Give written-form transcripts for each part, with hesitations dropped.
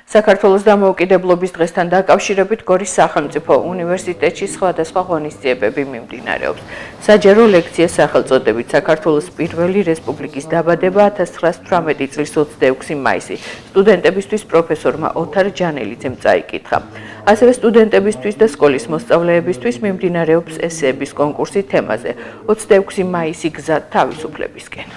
საქართველოს დამოუკიდებლობის დღესთან დაკავშირებით გორის სახელმწიფო უნივერსიტეტში სხვადასხვა ღონისძიებები მიმდინარეობს. საჯარო ლექცია სახელწოდებით საქართველოს პირველი რესპუბლიკის დაბადება 1918 წლის 26 მაისი სტუდენტებისთვის პროფესორმა ოთარ ჯანელიძემ წაიკითხა. ასევე სტუდენტებისთვის და სკოლის მოსწავლეებისთვის მიმდინარეობს ესეების კონკურსი თემაზე 26 მაისი გზა თავისუფლებისკენ.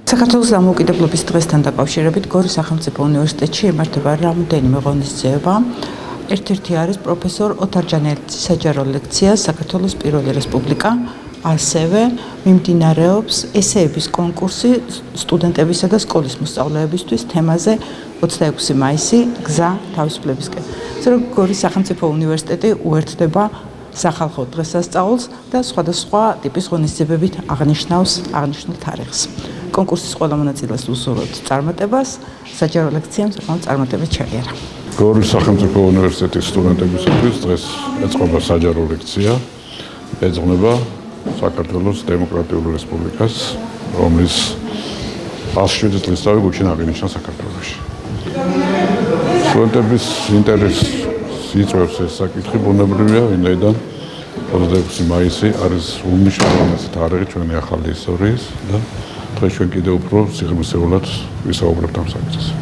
საქართველოს დამოუკიდებლობის დღესთან დაკავშირებით გორის სახელმწიფო უნივერსიტეტში იმართება რამდენიმე ღონისძიება. ერთ-ერთი არის პროფესორ ოთარ ჯანელიძის საჯარო ლექცია საქართველოს პირველი რესპუბლიკა. ასევე მიმდინარეობს ესეების კონკურსი სტუდენტებისა და სკოლის მოსწავლეებისთვის თემაზე 26 მაისი გზა თავისუფლებისკენ. გორის სახელმწიფო უნივერსიტეტი უერთდება სახალხო დღესასწაულს და სხვადასხვა ტიპის ღონისძიებებით აღნიშნულ თარიღს. კონკურსის ყველა მონაწილეს უსურვებთ წარმატებას, საჯარო ლექციამ საკმაოდ წარმატებით ჩაიარა. გორის სახელმწიფო უნივერსიტეტის სტუდენტებისთვის დღეს ეწყობა საჯარო ლექცია, ეძღვნება საქართველოს დემოკრატიული რესპუბლიკას, რომლის 107 წლისთავი გუშინ აღინიშნა საქართველოში. სტუდენტების ინტერესს იწვევს ეს საკითხი, ბუნებრივია, ვინაიდან 26 მაისი არის უმნიშვნელოვანესი თარიღი ჩვენი ახალი ისტორიის და დღეს ჩვენ კიდევ უფრო სიღრმისეულად ვისაუბრებთ ამ საკითხზე.